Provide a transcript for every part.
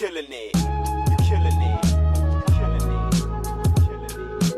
killing it. You killing it. You killing it. You killing it.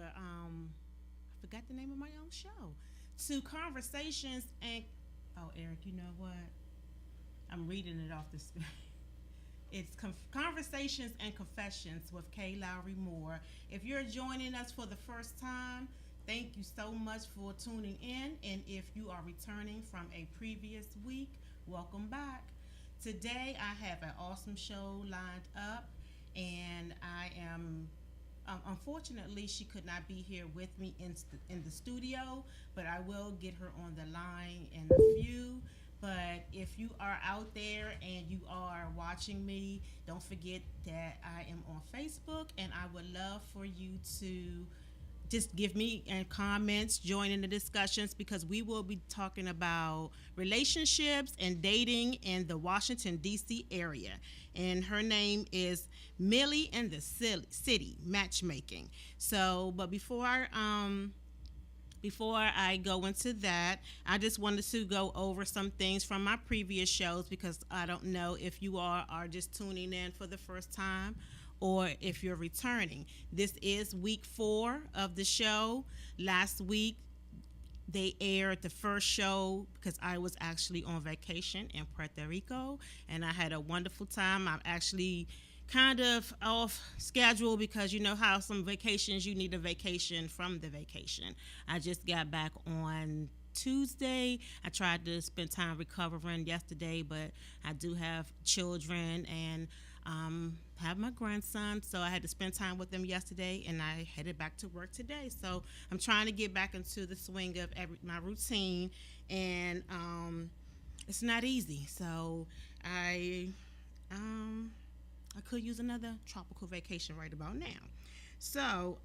I forgot the name of my own show, to Conversations and, oh, Eric, you know what? I'm reading it off the screen. It's Conversations and Confessions with Kay Lowry Moore. If you're joining us for the first time, thank you so much for tuning in. And if you are returning from a previous week, welcome back. Today I have an awesome show lined up, and I am unfortunately, she could not be here with me in the studio, but I will get her on the line in a few. But if you are out there and you are watching me, don't forget that I am on Facebook, and I would love for you to just give me comments, join in the discussions, because we will be talking about relationships and dating in the Washington, D.C. area. And her name is Millie in the City Matchmaking. So, but before I go into that, I just wanted to go over some things from my previous shows, because I don't know if you all are just tuning in for the first time or if you're returning. This is week 4 of the show. Last week, they aired the first show because I was actually on vacation in Puerto Rico, and I had a wonderful time. I'm actually kind of off schedule because you know how some vacations you need a vacation from the vacation. I just got back on Tuesday. I tried to spend time recovering yesterday, but I do have children and have my grandson, so I had to spend time with them yesterday, and I headed back to work today. So I'm trying to get back into the swing of my routine, and it's not easy. So I could use another tropical vacation right about now. So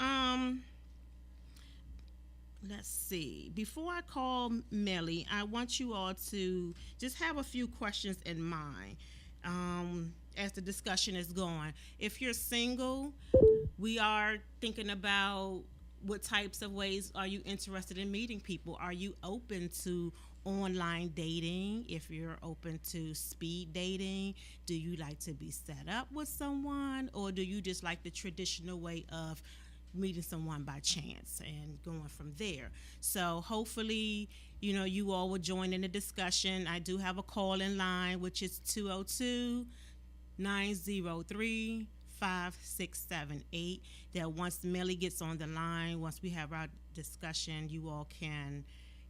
let's see. Before I call Millie, I want you all to just have a few questions in mind as the discussion is going. If you're single, we are thinking about what types of ways are you interested in meeting people. Are you open to online dating? If you're open to speed dating, do you like to be set up with someone, or do you just like the traditional way of meeting someone by chance and going from there? So hopefully, you all will join in the discussion. I do have a call-in line, which is 202-903-5678. That once Millie gets on the line, once we have our discussion, you all can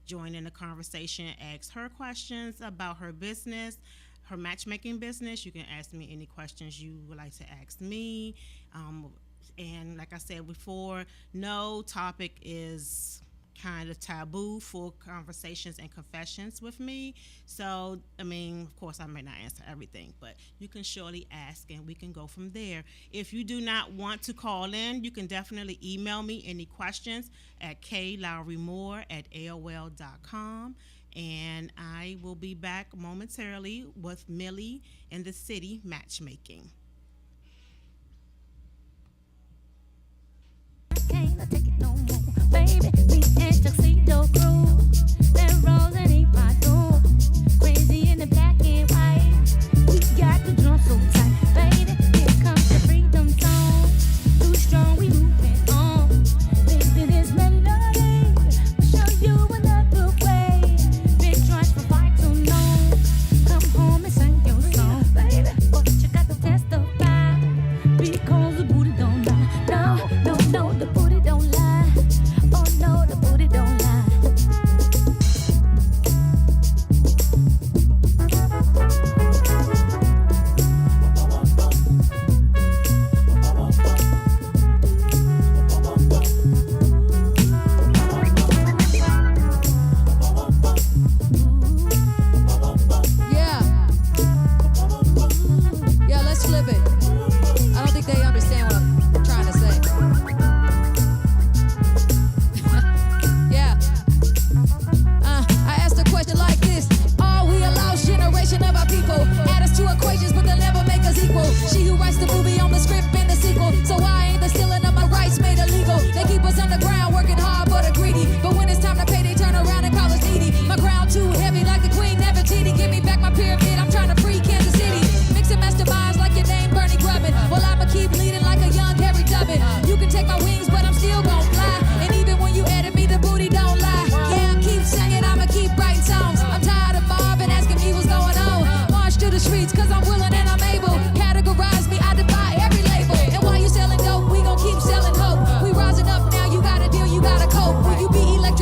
join in the conversation, ask her questions about her business, her matchmaking business. You can ask me any questions you would like to ask me. And like I said before, no topic is kind of taboo for conversations and confessions with me. So, of course, I may not answer everything, but you can surely ask and we can go from there. If you do not want to call in, you can definitely email me any questions at klowrymore@aol.com. And I will be back momentarily with Millie in the City Matchmaking. Can't take it no more, baby. Me and Tuxedo crew, that rose and eat my door. Crazy in the black and white. We got the drum so tight, baby. Here comes the freedom song. Too strong, we moving on. Baby, this melody will show you another way. Big trust for far too long. Come home and sing your song, baby. But you got to testify because the booty don't lie. No, no, no, the booty don't lie.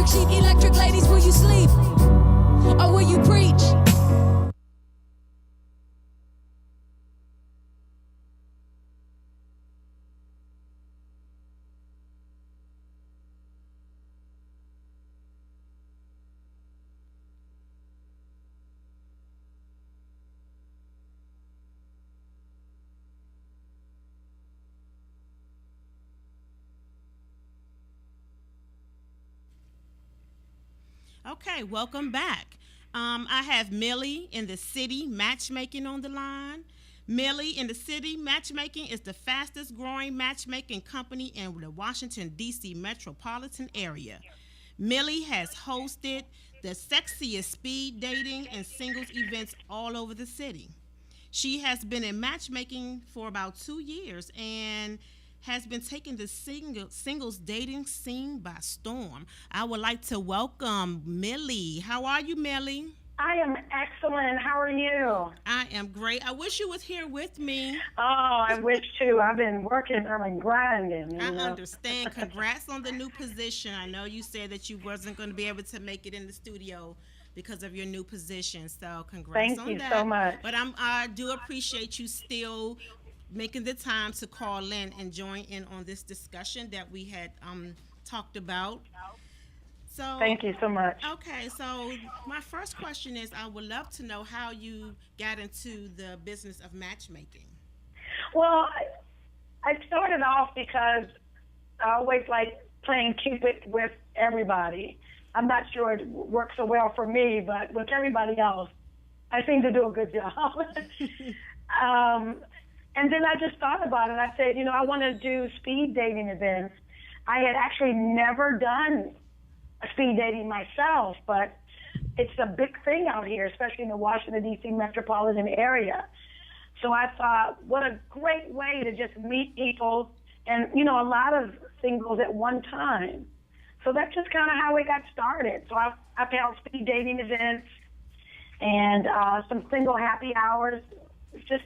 electric sheep, electric ladies, will you sleep? Or will you preach? Okay, welcome back. I have Millie in the City Matchmaking on the line. Millie in the City Matchmaking is the fastest growing matchmaking company in the Washington, D.C. metropolitan area. Millie has hosted the sexiest speed dating and singles events all over the city. She has been in matchmaking for about 2 years and has been taking the singles dating scene by storm. I would like to welcome Millie. How are you, Millie? I am excellent. How are you? I am great. I wish you was here with me. Oh, I wish too. I've been working, I've been grinding. I understand. Congrats on the new position. I know you said that you wasn't going to be able to make it in the studio because of your new position. So congrats Thank on you that. so much. But I do appreciate you still making the time to call in and join in on this discussion that we had talked about. So Thank you so much. okay, so my first question is I would love to know how you got into the business of matchmaking. Well, I started off because I always like playing Cupid with everybody. I'm not sure it works so well for me, but with everybody else, I seem to do a good job. And then I just thought about it. I said, I want to do speed dating events. I had actually never done a speed dating myself, but it's a big thing out here, especially in the Washington, D.C. metropolitan area. So I thought, what a great way to just meet people and, a lot of singles at one time. So that's just kind of how we got started. So I've held speed dating events and some single happy hours. Just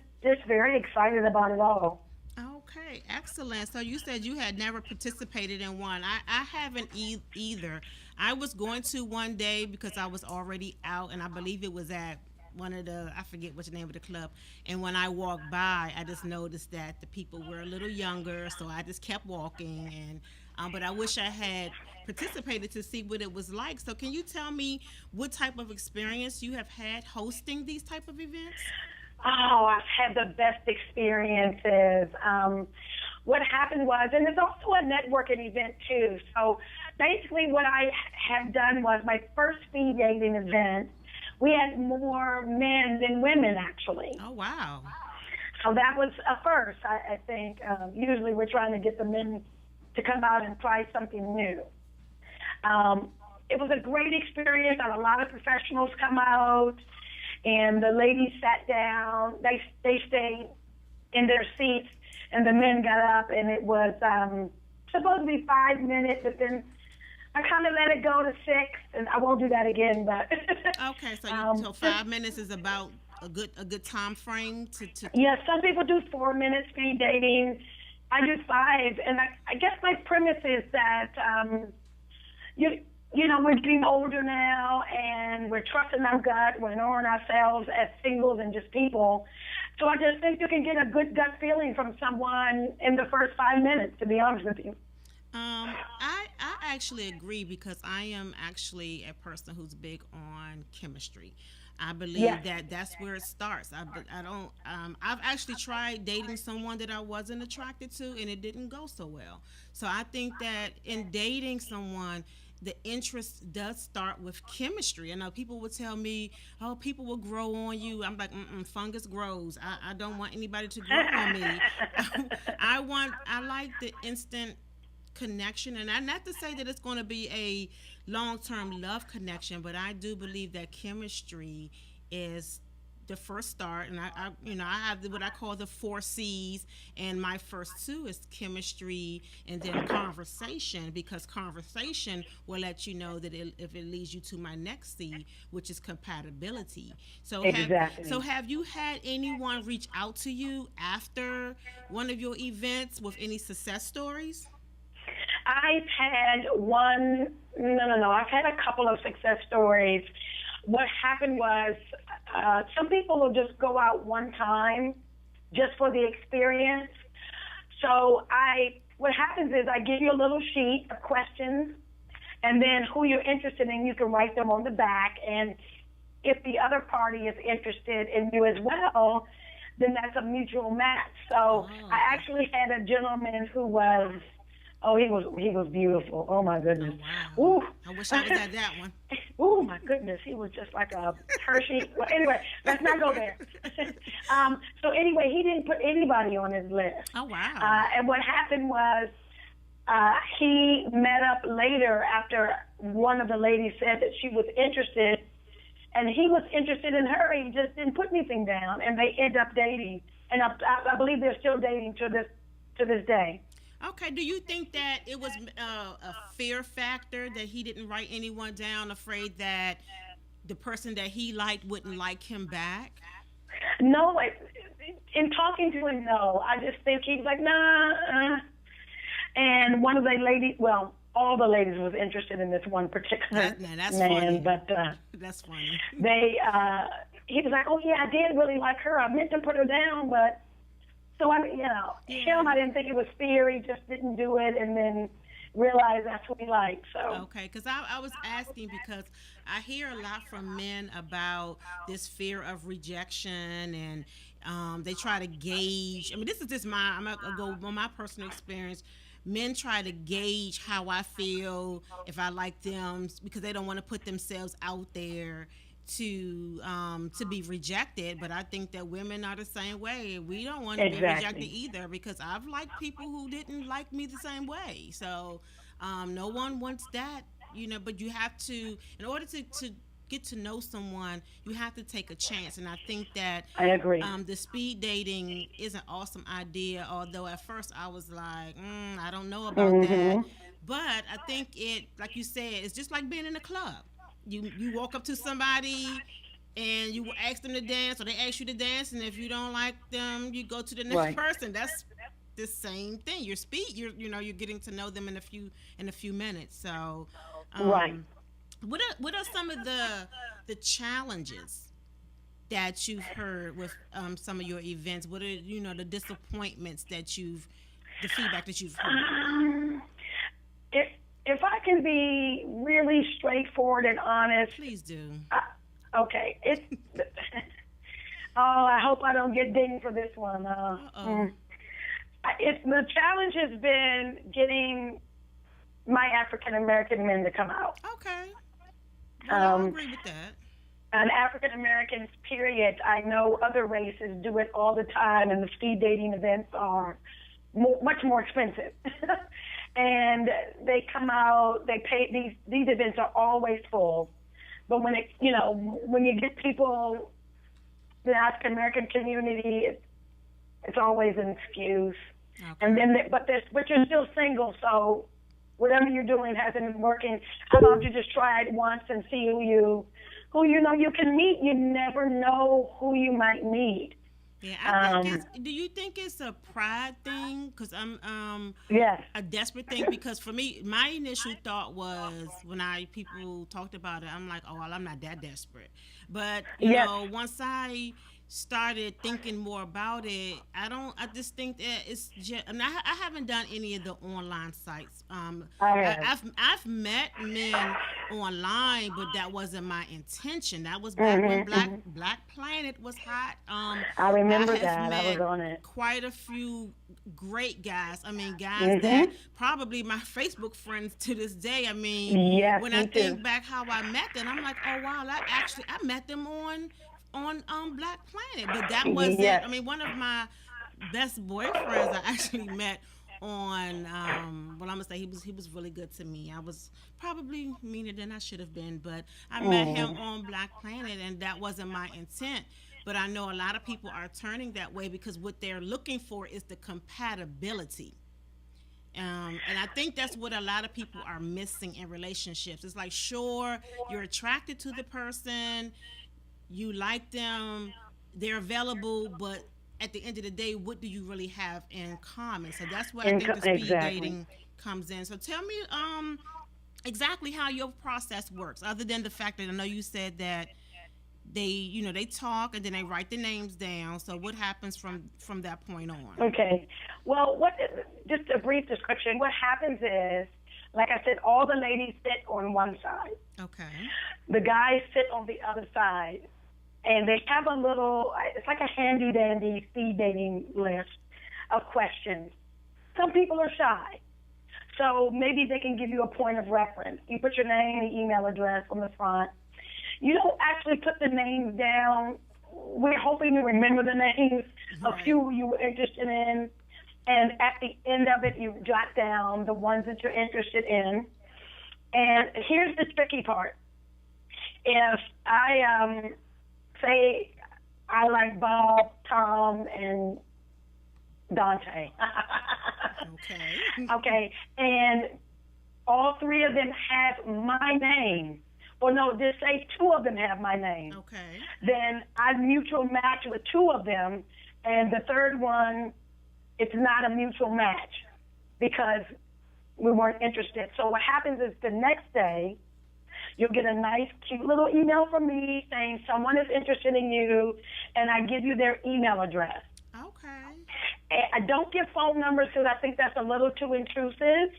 very excited about it all. Okay, excellent. So you said you had never participated in one. I haven't either. I was going to one day because I was already out, and I believe it was at one of I forget what's the name of the club. And when I walked by, I just noticed that the people were a little younger, so I just kept walking. But I wish I had participated to see what it was like. So can you tell me what type of experience you have had hosting these type of events? Oh, I've had the best experiences. What happened was, and it's also a networking event too. So basically what I have done was my first speed dating event, we had more men than women actually. Oh, wow. So that was a first, I think. Usually we're trying to get the men to come out and try something new. It was a great experience. I had a lot of professionals come out. And the ladies sat down. They stayed in their seats, and the men got up. And it was supposed to be 5 minutes, but then I kind of let it go to 6, and I won't do that again. But okay, so 5 minutes is about a good time frame to. Yeah, some people do 4 minutes speed dating. I do 5, and I guess my premise is that we're getting older now, and we're trusting our gut. We're knowing ourselves as singles and just people. So I just think you can get a good gut feeling from someone in the first 5 minutes, to be honest with you. I actually agree because I am actually a person who's big on chemistry. I believe that that's where it starts. I don't. I've actually tried dating someone that I wasn't attracted to, and it didn't go so well. So I think that in dating someone, the interest does start with chemistry. I know people would tell me, "Oh, people will grow on you." I'm like, fungus grows. I don't want anybody to grow on me. I like the instant connection, and not to say that it's going to be a long-term love connection, but I do believe that chemistry is the first start, and I have what I call the 4 C's, and my first 2 is chemistry and then conversation, because conversation will let you know that if it leads you to my next C, which is compatibility. So exactly. Have you had anyone reach out to you after one of your events with any success stories? I've had one. No. I've had a couple of success stories. What happened was, some people will just go out one time, just for the experience. So what happens is I give you a little sheet of questions, and then who you're interested in, you can write them on the back. And if the other party is interested in you as well, then that's a mutual match. So I actually had a gentleman who was, he was beautiful. Oh my goodness. Wow. Ooh. I wish I was at that one. Oh my goodness, he was just like a Hershey. Well, anyway, let's not go there. So anyway, he didn't put anybody on his list. Oh, wow. And what happened was, he met up later after one of the ladies said that she was interested, and he was interested in her. He just didn't put anything down, and they end up dating. And I believe they're still dating to this day. Okay, do you think that it was a fear factor that he didn't write anyone down, afraid that the person that he liked wouldn't like him back? No, in talking to him, no. I just think he was like, nah. And one of the ladies, well, all the ladies was interested in this one particular that's man, funny. but That's funny. He was like, oh yeah, I did really like her. I meant to put her down, but so him, I didn't think it was fear. He just didn't do it, and then realized that's what he liked. So okay, because I was asking because I hear a lot from men about this fear of rejection, and they try to gauge. I mean, this is just I'm gonna go on my personal experience. Men try to gauge how I feel if I like them because they don't want to put themselves out there to be rejected. But I think that women are the same way. We don't want to be rejected either, because I've liked people who didn't like me the same way. So no one wants that, but you have to, in order to get to know someone, you have to take a chance. And I think that I agree. The speed dating is an awesome idea, although at first I was like, I don't know about that. But I think it, like you said, it's just like being in a club. You walk up to somebody and you ask them to dance, or they ask you to dance, and if you don't like them, you go to the next person. That's the same thing. You're getting to know them in a few minutes. So right. What are some of the challenges that you've heard with some of your events? What are the disappointments that the feedback that you've heard? If I can be really straightforward and honest, please do. Okay. I hope I don't get dinged for this one. The challenge has been getting my African American men to come out. Okay. Well, I agree with that. And African Americans, period. I know other races do it all the time, and the speed dating events are much more expensive. And they come out, they pay, these events are always full. But when when you get people, the African American community, it's always an excuse. Okay. And then, but you're still single, so whatever you're doing hasn't been working. How about you just try it once and see who you can meet? You never know who you might meet. Yeah, do you think it's a pride thing? Because I'm yes, a desperate thing. Because for me, my initial thought was when people talked about it, I'm like, oh, well, I'm not that desperate. But you know, once I started thinking more about it, I just think that it's just, I haven't done any of the online sites. I've met men online, but that wasn't my intention. That was back when Black Planet was hot. I remember that. I was on it. Quite a few great guys. I mean, guys that probably my Facebook friends to this day. I mean, when I think back how I met them, I'm like, oh wow, I met them on Black Planet, but that wasn't. I mean, one of my best boyfriends I actually met on. I'm gonna say he was really good to me. I was probably meaner than I should have been, but I met him on Black Planet, and that wasn't my intent. But I know a lot of people are turning that way because what they're looking for is the compatibility. And I think that's what a lot of people are missing in relationships. It's like, sure, you're attracted to the person, you like them, they're available, but at the end of the day, what do you really have in common? So that's what I think the speed dating comes in. So tell me exactly how your process works, other than the fact that I know you said that they talk and then they write the names down. So what happens from that point on? Okay. Well, just a brief description. What happens is, like I said, all the ladies sit on one side. Okay. The guys sit on the other side. And they have a little, it's like a handy dandy speed dating list of questions. Some people are shy. So maybe they can give you a point of reference. You put your name and email address on the front. You don't actually put the names down. We're hoping you remember the names, a few you were interested in. And at the end of it, you jot down the ones that you're interested in. And here's the tricky part. If I say I like Bob, Tom, and Dante. Okay. Okay, and all three of them have my name. Or no, just say two of them have my name. Okay. Then I mutual match with two of them, and the third one, it's not a mutual match because we weren't interested. So what happens is the next day, you'll get a nice, cute little email from me saying someone is interested in you, and I give you their email address. Okay. And I don't give phone numbers because I think that's a little too intrusive.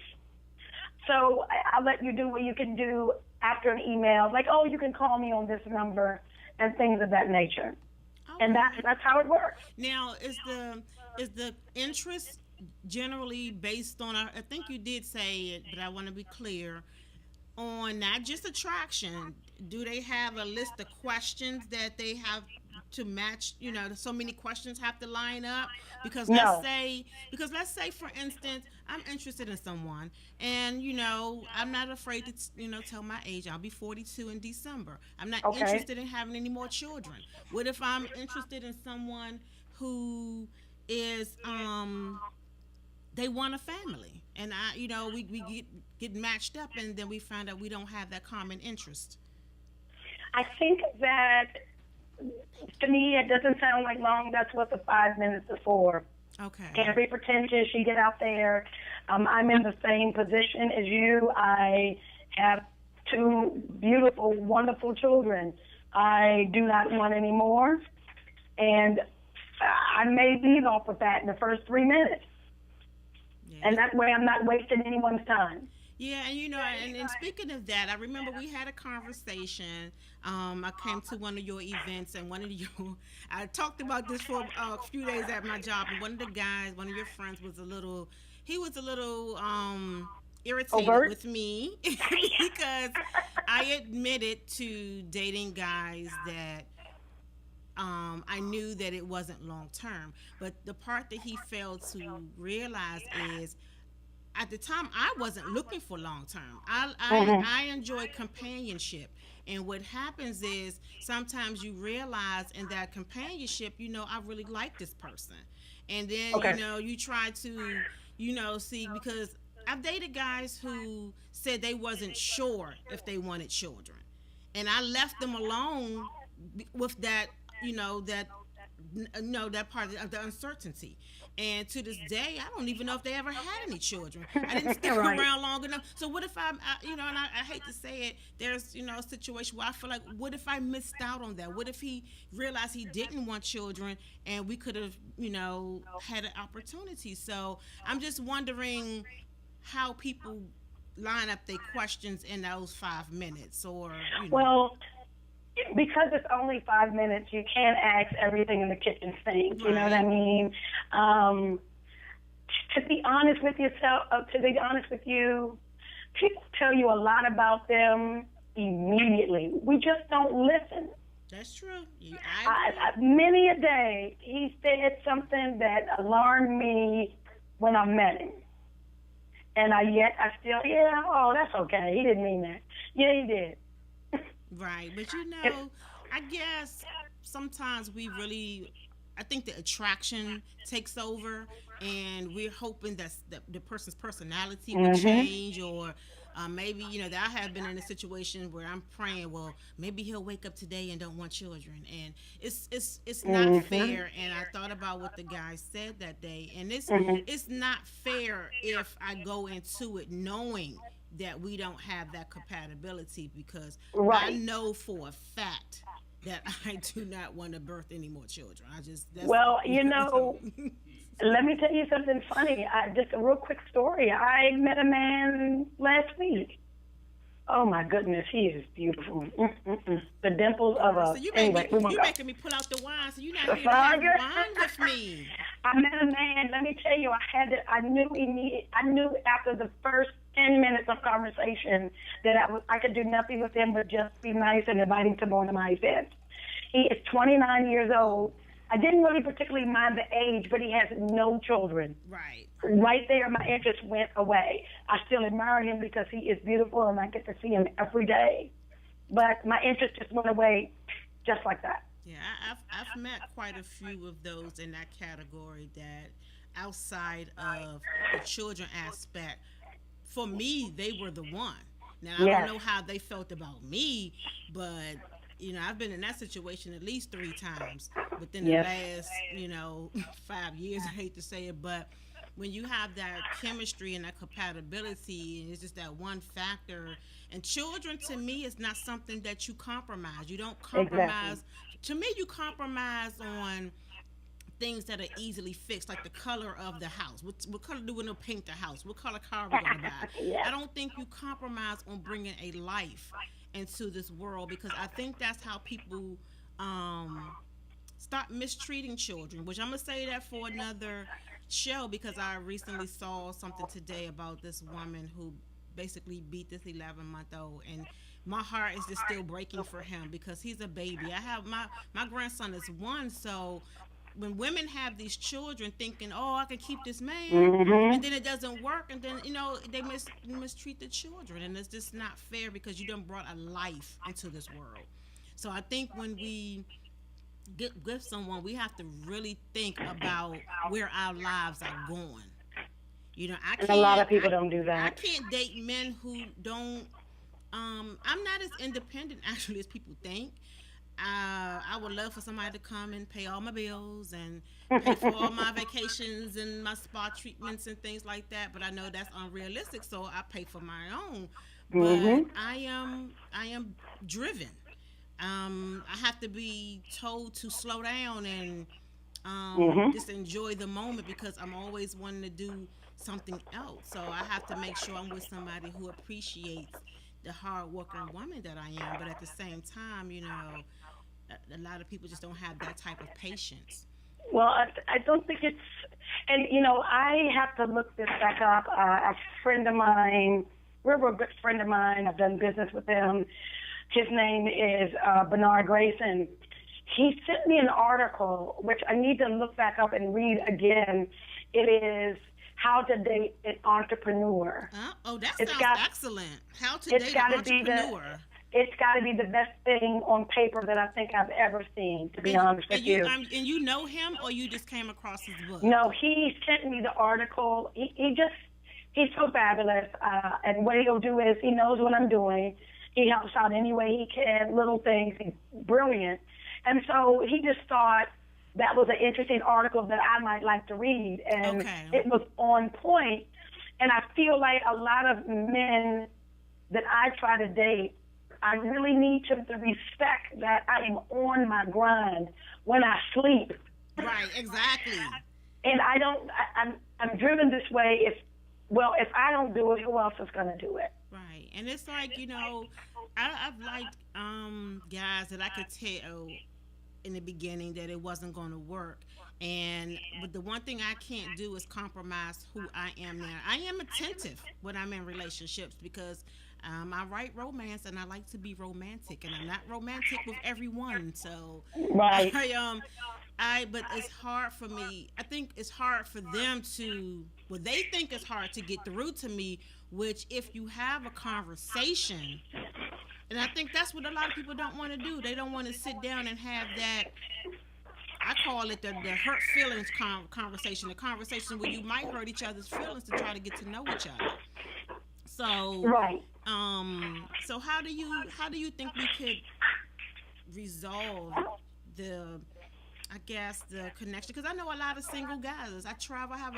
So I'll let you do what you can do after an email, like, oh, you can call me on this number and things of that nature. Okay. And that's how it works. Now, is the interest generally based on? I think you did say it, but I want to be clear on not just attraction. Do they have a list of questions that they have to match? So many questions have to line up because let's say for instance, I'm interested in someone, and I'm not afraid to tell my age. I'll be 42 in December. I'm not interested in having any more children. What if I'm interested in someone who is they want a family, and we get matched up, and then we find out we don't have that common interest? I think that, to me, it doesn't sound like long. That's what the 5 minutes is for. Okay. Can't be pretentious. You get out there. I'm in the same position as you. I have two beautiful, wonderful children. I do not want any more, and I may leave off with that in the first 3 minutes. Yeah. And that way I'm not wasting anyone's time. Yeah, and and speaking of that, I remember we had a conversation. I came to one of your events, and I talked about this for a few days at my job, and one of the guys, one of your friends, was a little irritated with me because I admitted to dating guys that I knew that it wasn't long term, but the part that he failed to realize is, at the time, I wasn't looking for long term. I enjoy companionship, and what happens is sometimes you realize in that companionship, I really like this person, and then you try to see, because I've dated guys who said they wasn't sure if they wanted children, and I left them alone with that that part of the uncertainty. And to this day, I don't even know if they ever had any children. I didn't stick around long enough. So what if and I hate to say it, there's, a situation where I feel like, what if I missed out on that? What if he realized he didn't want children and we could have, had an opportunity? So I'm just wondering how people line up their questions in those 5 minutes, or, Well, because it's only 5 minutes, you can't ask everything in the kitchen sink. You know what I mean? To be honest with you, people tell you a lot about them immediately. We just don't listen. That's true. Many a day, he said something that alarmed me when I met him. And I still, that's okay. He didn't mean that. Yeah, he did. Right, but I guess sometimes I think the attraction takes over, and we're hoping that the person's personality will change, or Maybe that I have been in a situation where I'm praying. Well, maybe he'll wake up today and don't want children, and it's not fair. And I thought about what the guy said that day, and it's not fair if I go into it knowing that we don't have that compatibility, because I Right. know for a fact that I do not want to birth any more children. That's, Well, let me tell you something funny. Just a real quick story. I met a man last week. Oh my goodness, he is beautiful. The dimples of a. So you Anyway, we won't you go. making me pull out the wine. So you're not here to have Fire. wine with me. I met a man. Let me tell you, I knew I knew after the first 10 minutes of conversation that I could do nothing with him but just be nice and invite him to one of my events. He is 29 years old. I didn't really particularly mind the age, but he has no children. Right. Right there, my interest went away. I still admire him because he is beautiful and I get to see him every day. But my interest just went away just like that. Yeah, I've met quite a few of those in that category that outside of the children aspect, for me, they were the one. Now, I Yes. don't know how they felt about me, but, I've been in that situation at least 3 times within the Yes. last, 5 years. I hate to say it, but when you have that chemistry and that compatibility, and it's just that one factor. And children, to me, is not something that you compromise. You don't compromise. To me, you compromise on things that are easily fixed, like the color of the house. What color do we want to paint the house? What color car are we going to buy? Yes. I don't think you compromise on bringing a life into this world, because I think that's how people start mistreating children, which I'm going to say that for another show, because I recently saw something today about this woman who basically beat this 11-month-old, and my heart is just still breaking for him because he's a baby. I have my grandson is 1, so when women have these children thinking, oh, I can keep this man, and then it doesn't work, and then they mistreat the children, and it's just not fair because you done brought a life into this world. So I think when we get with someone, we have to really think about where our lives are going. I can't. And a lot of people don't do I that. can't date men who don't. I'm not as independent actually as people think. I would love for somebody to come and pay all my bills and pay for all my vacations and my spa treatments and things like that. But I know that's unrealistic, so I pay for my own. But I am driven. I have to be told to slow down and just enjoy the moment, because I'm always wanting to do something else. So I have to make sure I'm with somebody who appreciates the hard-working woman that I am. But at the same time, a lot of people just don't have that type of patience. Well, I don't think it's, and I have to look this back up. A friend of mine, real good friend of mine, I've done business with him. His name is Bernard Grayson. He sent me an article, which I need to look back up and read again. It is How to Date an Entrepreneur. That It's sounds excellent. How to it's date gotta an be entrepreneur. It's got to be the best thing on paper that I think I've ever seen, to be honest with you. And you know him, or you just came across his book? No, he sent me the article. He's so fabulous. And what he'll do is he knows what I'm doing. He helps out any way he can, little things. He's brilliant. And so he just thought that was an interesting article that I might like to read. And It was on point. And I feel like a lot of men that I try to date, I really need them to respect that I am on my grind when I sleep. Right, exactly. And I'm driven this way. If I don't do it, who else is going to do it? Right. And it's like, I've liked guys that I could tell in the beginning that it wasn't going to work. But the one thing I can't do is compromise who I am now. I am attentive when I'm in relationships, because I write romance and I like to be romantic, and I'm not romantic with everyone. So right. But it's hard for me. I think it's hard for them they think it's hard to get through to me, which if you have a conversation, and I think that's what a lot of people don't want to do. They don't want to sit down and have that, I call it the hurt feelings conversation, the conversation where you might hurt each other's feelings to try to get to know each other. So, Right. so how do you think we could resolve the I guess the connection, because I know a lot of single guys. I travel. I have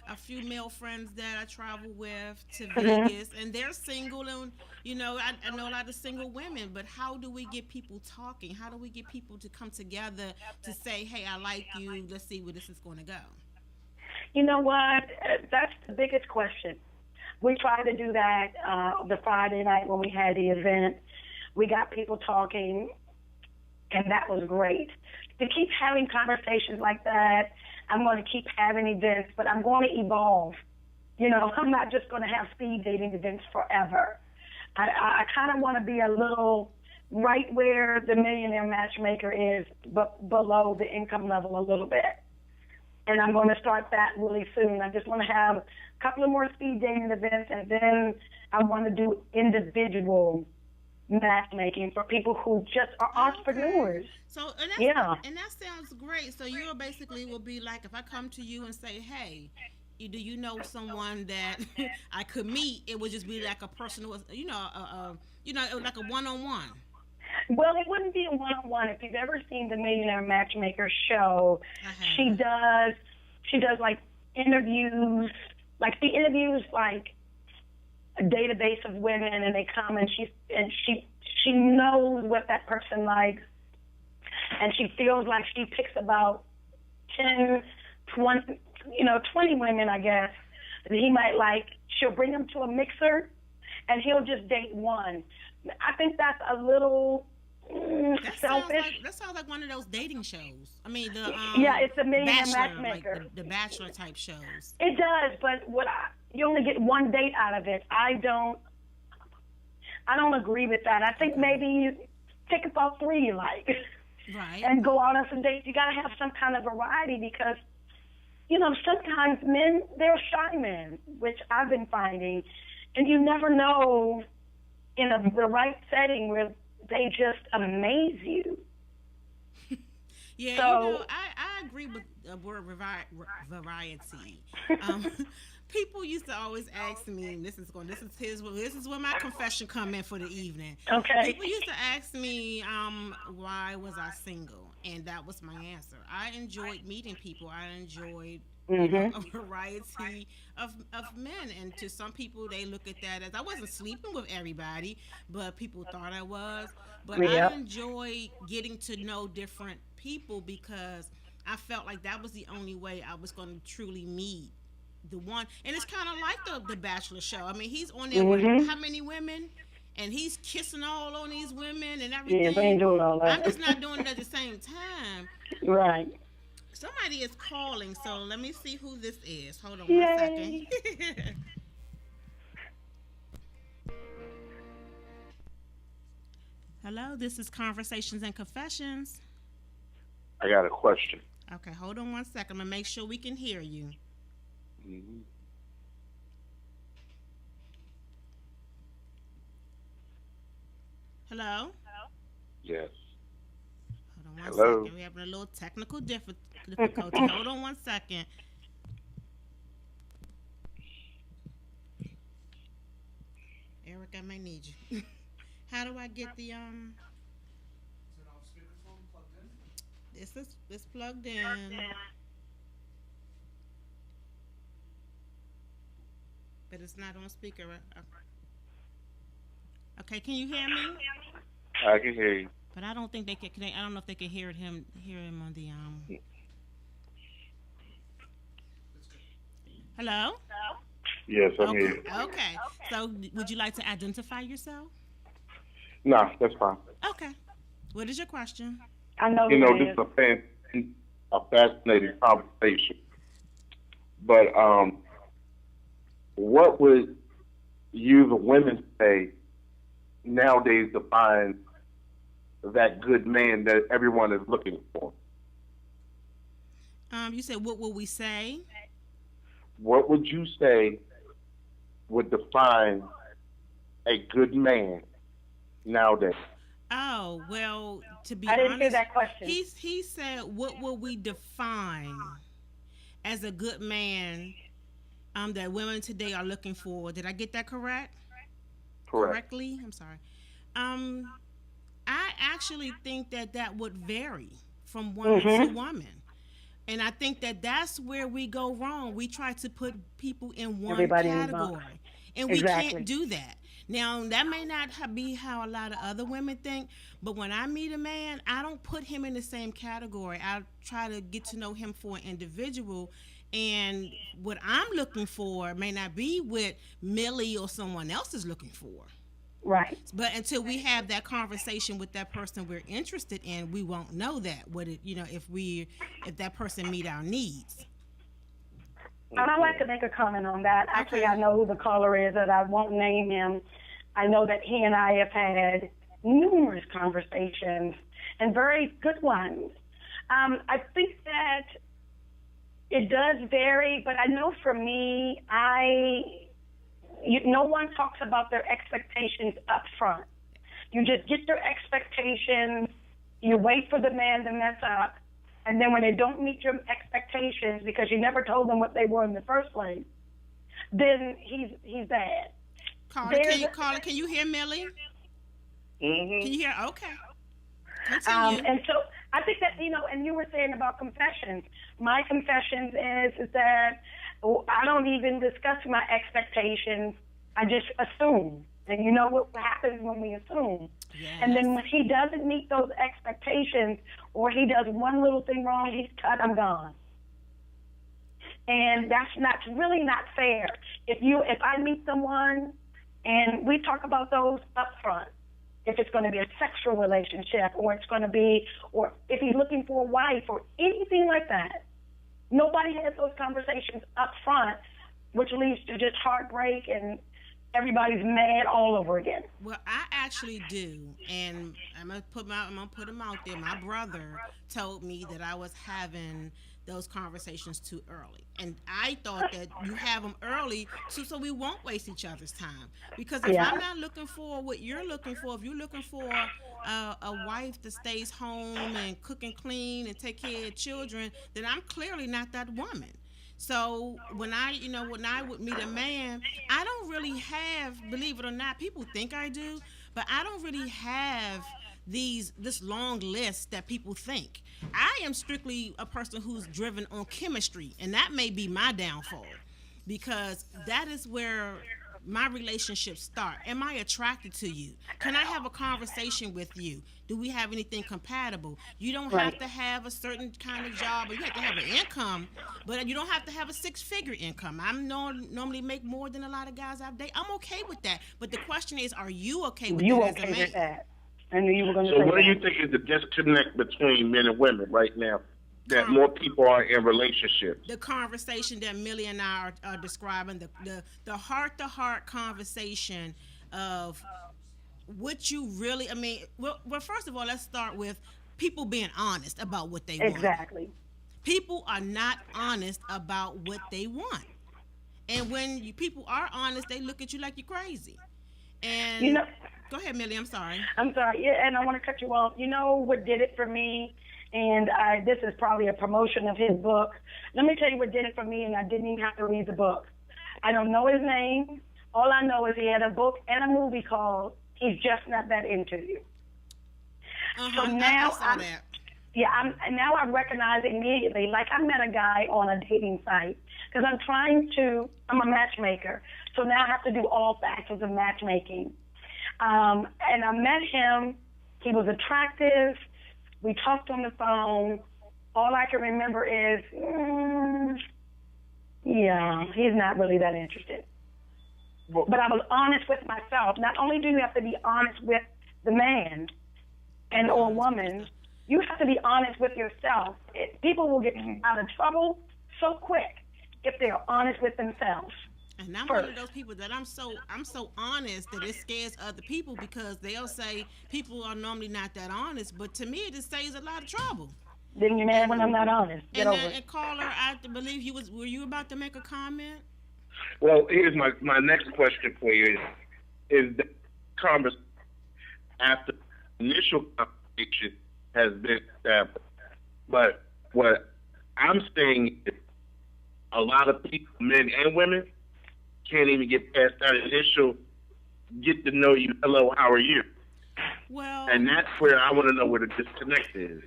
a few male friends that I travel with to Hmm. Vegas, and they're single, and I know a lot of single women. But how do we get people talking? How do we get people to come together to say, "Hey, I like you. Let's see where this is going to go." You know what? That's the biggest question. We tried to do that the Friday night when we had the event. We got people talking, and that was great. To keep having conversations like that, I'm going to keep having events, but I'm going to evolve. I'm not just going to have speed dating events forever. I kind of want to be a little right where the millionaire matchmaker is, but below the income level a little bit. And I'm going to start that really soon. I just want to have a couple of more speed dating events, and then I want to do individual matchmaking for people who just are entrepreneurs. So Yeah. and that sounds great. So you basically will be like, if I come to you and say, "Hey, do you know someone that I could meet?" It would just be like a personal, like a one-on-one. Well, it wouldn't be a one-on-one. If you've ever seen the Millionaire Matchmaker show, I she have. does like interviews, like she interviews like a database of women, and they come, and she knows what that person likes, and she feels like she picks about 10, 20, 20 women, I guess, that he might like. She'll bring them to a mixer, and he'll just date one. I think that's a little selfish. That sounds like one of those dating shows. I mean, the Yeah, it's a Millionaire Bachelor, Matchmaker. like the Bachelor type shows. It does, but you only get one date out of it. I don't agree with that. I think maybe you pick about three you like Right. and go out on some dates. You got to have some kind of variety because, sometimes men, they're shy men, which I've been finding, and you never know in the right setting where they just amaze you. Yeah, So- I agree with the word variety. People used to always ask me, this is where my confession come in for the evening. Okay. People used to ask me, why was I single, and that was my answer. I enjoyed meeting people. I enjoyed a variety of men, and to some people they look at that as I wasn't sleeping with everybody, but people thought I was. But Yep. I enjoyed getting to know different people because I felt like that was the only way I was going to truly meet the one. And it's kind of like the Bachelor show. I mean, he's on there with how many women, and he's kissing all on these women and everything. Yeah, they ain't doing all that. I'm just not doing it at the same time. Right. Somebody is calling, so let me see who this is. Hold on Yay. 1 second. Hello, this is Conversations and Confessions. I got a question. Okay, hold on 1 second. I'm gonna make sure we can hear you. Mm-hmm. Hello? Yes. Hold on 1 Hello? second. We're having a little technical difficulty. Hold on 1 second. Eric, I may need you. How do I get the This is plugged in. But it's not on speaker. Okay, can you hear me? I can hear you. But I don't think they can connect. I don't know if they can hear him on the Hello? Yes, I'm Okay. here. Okay. So would you like to identify yourself? No, that's fine. Okay. What is your question? I know You who know, it this is. is a fascinating conversation. But what would you, the women, say nowadays to find that good man that everyone is looking for? You said what will we say? What would you say would define a good man nowadays? Oh, well, to be I didn't honest, hear that question. He said, what will we define as a good man that women today are looking for? Did I get that correct? Correct. correctly. I'm sorry. I actually think that would vary from woman to woman. And I think that's where we go wrong. We try to put people in one Everybody in the box. category, and we Exactly. can't do that. Now, that may not be how a lot of other women think, but when I meet a man, I don't put him in the same category. I try to get to know him for an individual, and what I'm looking for may not be what Millie or someone else is looking for. Right. But until we have that conversation with that person we're interested in, we won't know that if that person meet our needs. And I'd like to make a comment on that. Actually, Okay. I know who the caller is, and I won't name him. I know that he and I have had numerous conversations, and very good ones. I think that it does vary, but I know for me, no one talks about their expectations up front. You just get your expectations, you wait for the man to mess up, and then when they don't meet your expectations because you never told them what they were in the first place, then he's bad. Caller, can you hear Millie? Mm-hmm. Can you hear? Okay. Continue. And so I think that, and you were saying about confessions. My confessions is that I don't even discuss my expectations. I just assume. And you know what happens when we assume. Yes. And then when he doesn't meet those expectations, or he does one little thing wrong, he's cut, I'm gone. And that's really not fair. If I meet someone and we talk about those up front, if it's going to be a sexual relationship, or or if he's looking for a wife or anything like that, nobody has those conversations up front, which leads to just heartbreak and everybody's mad all over again. Well, I actually do, and I'm gonna put him out there. My brother told me that I was having those conversations too early, and I thought that you have them early so we won't waste each other's time. Because if I'm not looking for what you're looking for, if you're looking for a wife that stays home and cook and clean and take care of children, then I'm clearly not that woman. So when I would meet a man, I don't really have, believe it or not, people think I do, but I don't really have this long list that people think. I am strictly a person who's driven on chemistry, and that may be my downfall, because that is where my relationships start. Am I attracted to you? Can I have a conversation with you? Do we have anything compatible? You don't have to have a certain kind of job, or you have to have an income, but you don't have to have a six-figure income. I normally make more than a lot of guys I've dated. I'm okay with that. But the question is, are you okay with that as a man? With that? I knew you were going to So say what do you that. think is the disconnect between men and women right now, that more people are in relationships? The conversation that Millie and I are describing, the heart-to-heart conversation of what you really, well, first of all, let's start with people being honest about what they want. Exactly. People are not honest about what they want. And when people are honest, they look at you like you're crazy. And go ahead, Millie, I'm sorry. I'm sorry, and I want to cut you off. You know what did it for me? And this is probably a promotion of his book. Let me tell you what did it for me, and I didn't even have to read the book. I don't know his name. All I know is he had a book and a movie called He's Just Not That Into You. So now I saw that. Now I recognize immediately, like I met a guy on a dating site, because I'm a matchmaker, so now I have to do all factors of matchmaking. And I met him. He was attractive. We talked on the phone. All I can remember is, he's not really that interested. But I was honest with myself. Not only do you have to be honest with the man or woman, you have to be honest with yourself. People will get out of trouble so quick if they're honest with themselves. And I'm one of those people that I'm so honest that it scares other people, because they'll say people are normally not that honest, but to me it just saves a lot of trouble. Then you're mad when I'm not honest. Get over it. And caller, I believe were you about to make a comment? Well, here's my next question for you is the conversation after initial conversation has been established. But what I'm saying is a lot of people, men and women, can't even get past that initial get to know you. Hello, how are you? Well, And that's where I want to know where the disconnect is.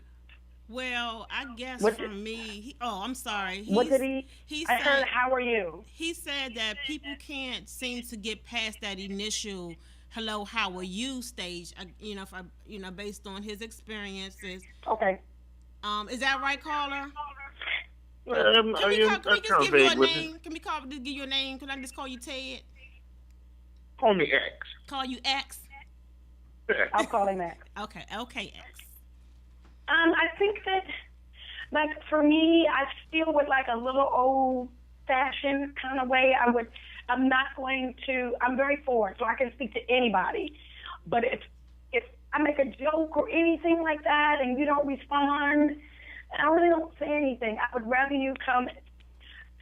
well, I guess What for did, me, I'm sorry. what did he? He I heard, said how are you? he said that people can't seem to get past that initial "hello, how are you" stage. If I, based on his experiences. Okay. Is that right, caller? Can I we just kind of give you a vague with it. name? Can we give you a name? Can I just call you Ted? Call me X. Call you X? I'll call him back. Okay, okay, X. I think that, like, for me, I still would like a little old-fashioned kind of way. I'm not going to. I'm very forward, so I can speak to anybody. But if I make a joke or anything like that, and you don't respond, I really don't say anything. I would rather you come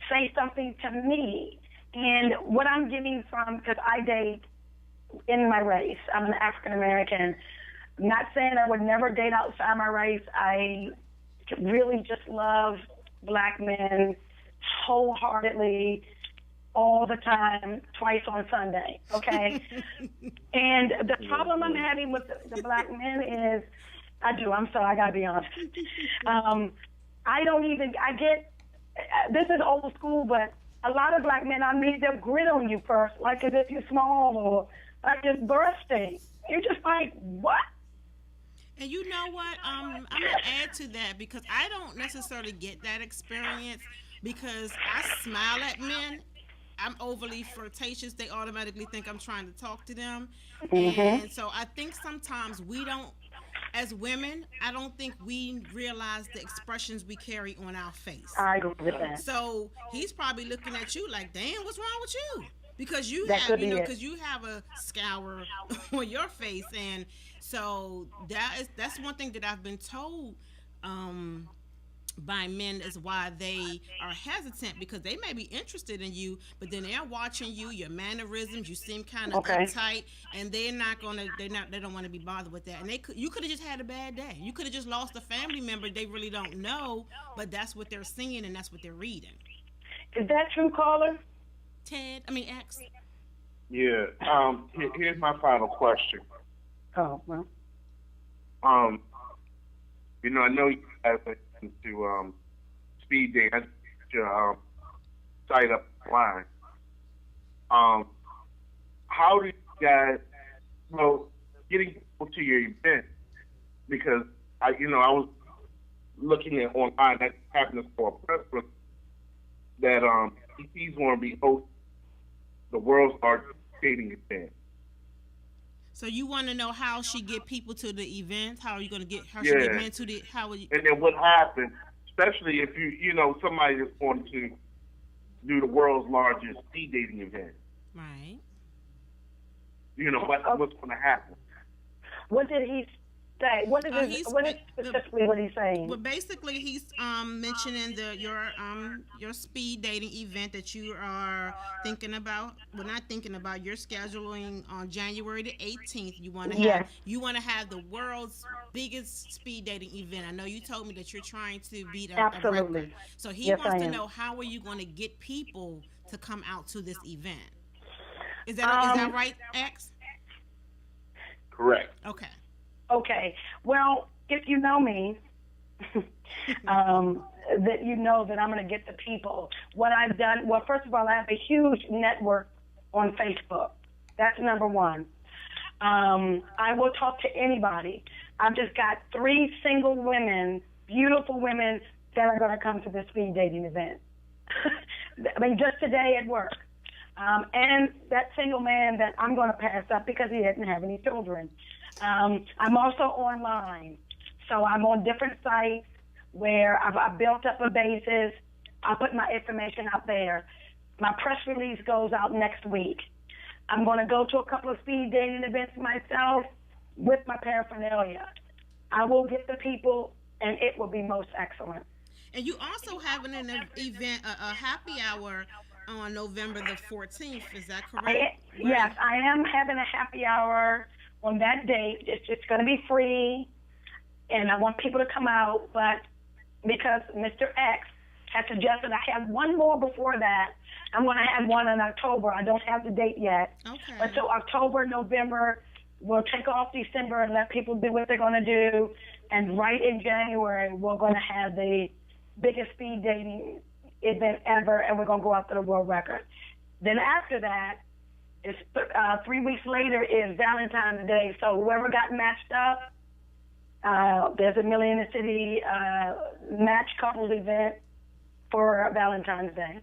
say something to me. And what I'm getting from, because I date in my race, I'm an African American. I'm not saying I would never date outside my race. I really just love black men wholeheartedly, all the time, twice on Sunday, okay? And the problem I'm having with the black men is, I'm sorry, I gotta be honest. This is old school, but a lot of black men, they'll grit on you first, like as if you're small or like it's birthday. You're just like, what? And you know what? I'm gonna add to that because I don't necessarily get that experience because I smile at men. I'm overly flirtatious. They automatically think I'm trying to talk to them, and so I think sometimes we don't, as women, I don't think we realize the expressions we carry on our face. I agree with that. So he's probably looking at you like, "Damn, what's wrong with you?" Because you That have, could be it. because you have a scour on your face, and so that's one thing that I've been told by men is why they are hesitant because they may be interested in you, but then they're watching you, your mannerisms. You seem kind of uptight, and they don't want to be bothered with that. And you could have just had a bad day. You could have just lost a family member they really don't know, but that's what they're seeing and that's what they're reading. Is that true, caller? X. Yeah. Here's my final question. Oh, well. I know you guys are into speed dating. I just your site up line. How do you guys, getting people to your event? Because I was looking at online that happened for a press release that he's going to be hosting the world's largest dating event. So you want to know how she get people to the event? How are you going to get she Yeah. get men to the? How are you? And then what happens, especially if somebody that's going to do the world's largest speed dating event. Right. What's going to happen? What did he say? What is specifically what he's saying? Well, basically, he's mentioning your speed dating event that you are thinking about. Well, not thinking about. You're scheduling on January the 18th. You want to have the world's biggest speed dating event. I know you told me that you're trying to beat a Absolutely. record. So he Yes, wants I to am. know how are you going to get people to come out to this event. Is that right, X? Correct. Okay. Okay. Well, if you know me, that you know that I'm going to get the people. What I've done, well, first of all, I have a huge network on Facebook. That's number one. I will talk to anybody. I've just got 3 single women, beautiful women, that are going to come to the speed dating event. I mean, just today at work. And that single man that I'm going to pass up because he doesn't have any children. I'm also online. So I'm on different sites where I've built up a basis. I put my information out there. My press release goes out next week. I'm going to go to a couple of speed dating events myself with my paraphernalia. I will get the people, and it will be most excellent. And you also having an event, a happy hour on November the 14th. Is that correct? Yes, I am having a happy hour on that date. It's going to be free, and I want people to come out. But because Mr. X had suggested I have one more before that. I'm going to have one in October. I don't have the date yet. Okay. But so October, November, we'll take off December and let people do what they're going to do. And right in January, we're going to have the biggest speed dating event ever, and we're going to go after the world record. Then after that, it's 3 weeks later is Valentine's Day. So whoever got matched up, there's a Millie in the City match couples event for Valentine's Day.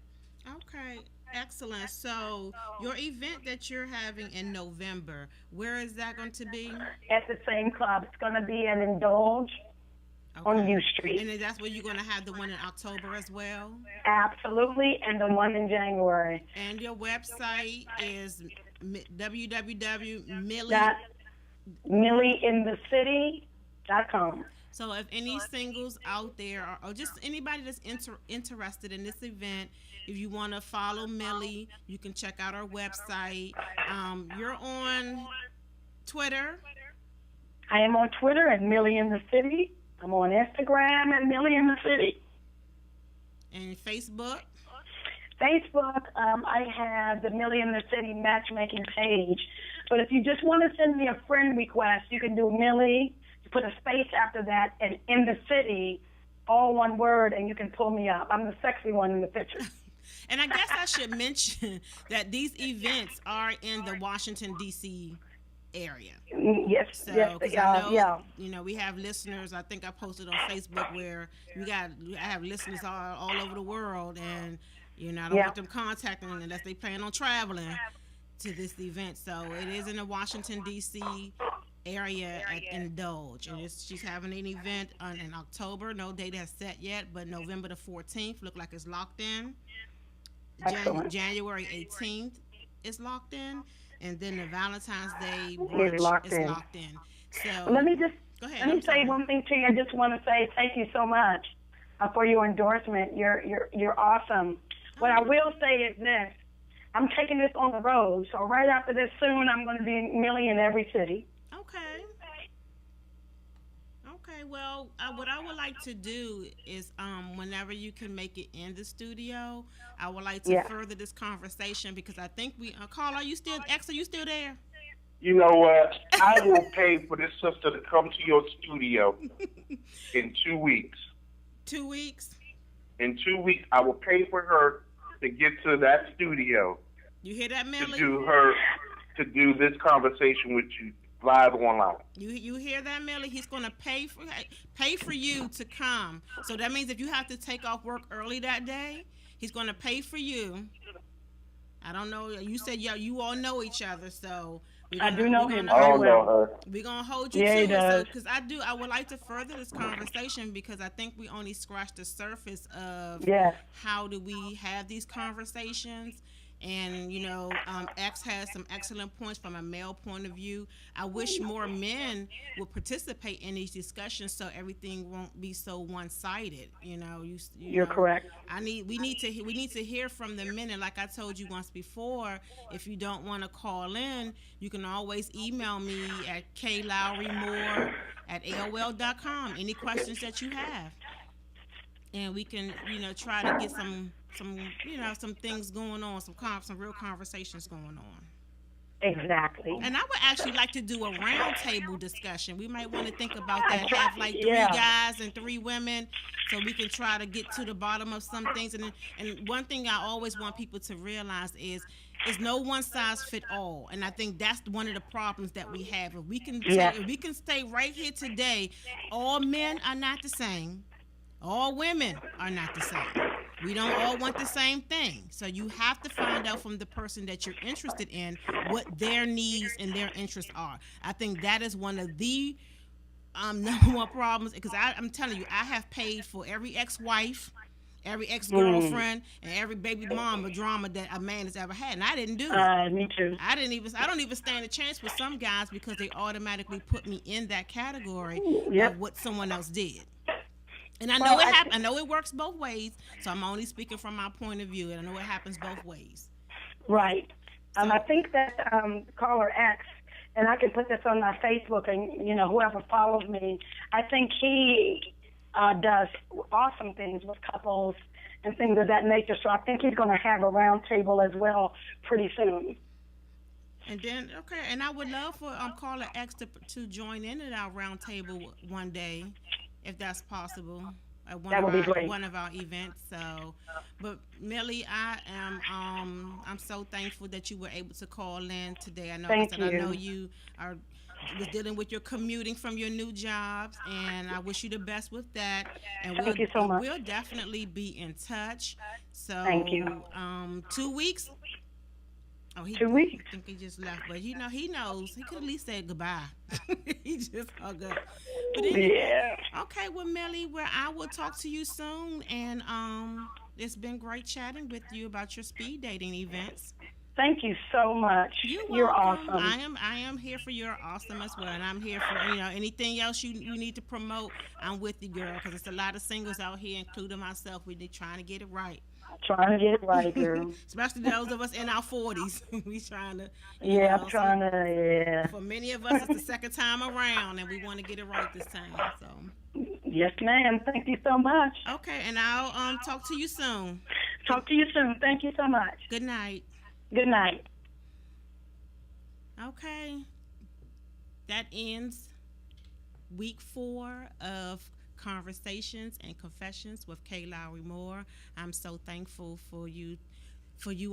Okay, excellent. So your event that you're having in November, where is that going to be? At the same club. It's going to be at Indulge on U Street. And then that's where you're going to have the one in October as well? Absolutely, and the one in January. And your website is www.millieinthecity.com. So if any singles out there or just anybody that's interested in this event, if you want to follow Millie, you can check out our website. You're on Twitter. I am on Twitter at Millie in the City. I'm on Instagram at Millie in the City. And Facebook? Facebook, I have the Millie in the City matchmaking page. But if you just want to send me a friend request, you can do Millie, you put a space after that, and in the city, all one word, and you can pull me up. I'm the sexy one in the picture. And I guess I should mention that these events are in the Washington, D.C. area. Yes, So, yes, 'cause I know, yeah. you know, we have listeners. I think I posted on Facebook where I have listeners all over the world, and you know, I don't want them contacting them unless they plan on traveling to this event. So it is in the Washington D.C. area at Indulge, and she's having an event in October. No date has set yet, but November the 14th look like it's locked in. January 18th is locked in. And then the Valentine's Day brunch is locked in. So Let me just go ahead. let me say one thing to you. I just want to say thank you so much for your endorsement. You're awesome. What I will say is this: I'm taking this on the road. So right after this, soon I'm going to be Millie in every city. Okay. Okay. Well, what I would like to do is, whenever you can make it in the studio, I would like to further this conversation because I think Carl, are you still there? You know what? I will pay for this sister to come to your studio in 2 weeks. 2 weeks? In 2 weeks, I will pay for her to get to that studio. You hear that, Millie? To do this conversation with you live online. You hear that, Millie? He's going to pay for you to come. So that means if you have to take off work early that day, he's going to pay for you. I don't know. You said you all know each other, so I do know him. I don't know her. We're going to hold you to it. Because I would like to further this conversation because I think we only scratched the surface of how do we have these conversations. And, you know, X has some excellent points from a male point of view. I wish more men would participate in these discussions so everything won't be so one-sided. You know, you're correct. We need to hear from the men. And like I told you once before, if you don't want to call in, you can always email me at klaurymore@aol.com. Any questions that you have, and we can, you know, try to get some things going on, some real conversations going on. Exactly. And I would actually like to do a roundtable discussion. We might want to think about that. Have like 3 guys and 3 women, so we can try to get to the bottom of some things. And one thing I always want people to realize is no one size fit all. And I think that's one of the problems that we have. If we can stay right here today, all men are not the same. All women are not the same. We don't all want the same thing. So you have to find out from the person that you're interested in what their needs and their interests are. I think that is one of the number one problems, because I'm telling you, I have paid for every ex-wife, every ex-girlfriend, and every baby mama drama that a man has ever had, and I didn't do it. Me too. I don't even stand a chance with some guys because they automatically put me in that category of what someone else did. And I know I know it works both ways, so I'm only speaking from my point of view, and I know it happens both ways. Right. I think that caller X, and I can put this on my Facebook, and, you know, whoever follows me, I think he does awesome things with couples, and things of that nature. So I think he's going to have a round table as well pretty soon. And then, okay, and I would love for Carla X to join in at our round table one day, if that's possible, at That would be great. one of our events. So, but Millie, I'm so thankful that you were able to call in today. I know, Thank I you. know you are was dealing with your commuting from your new jobs, and I wish you the best with that. And Thank you so much. We'll definitely be in touch. So, Thank you. 2 weeks. Oh, 2 weeks. I think he just left, but he knows. He could at least say goodbye. He just hung up. But anyway, Yeah. okay, well, Melly, I will talk to you soon, and it's been great chatting with you about your speed dating events. Thank you so much. You're welcome. awesome. I am here for your awesome as well, and I'm here for anything else you need to promote. I'm with you, girl, because it's a lot of singles out here, including myself. We're trying to get it right. Trying to get it right, girl. Especially those of us in our 40s. We trying to. Yeah, I'm trying to. Yeah. For many of us, it's the second time around, and we want to get it right this time. So. Yes, ma'am. Thank you so much. Okay, and I'll talk to you soon. Talk to you soon. Thank you so much. Good night. Good night. Okay. That ends week 4 of Conversations and Confessions with K. Lowry Moore. I'm so thankful for you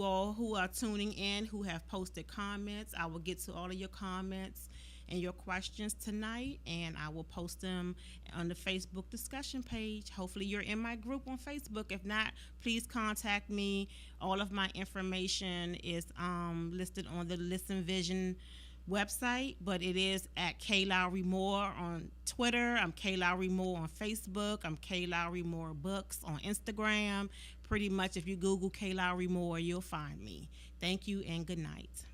all who are tuning in, who have posted comments. I will get to all of your comments and your questions tonight, and I will post them on the Facebook discussion page. Hopefully you're in my group on Facebook. If not, please contact me. All of my information is listed on the Listen Vision website, but it is at K. Lowry Moore on Twitter. I'm K. Lowry Moore on Facebook. I'm K. Lowry Moore Books on Instagram. Pretty much if you Google K. Lowry Moore, you'll find me. Thank you and good night.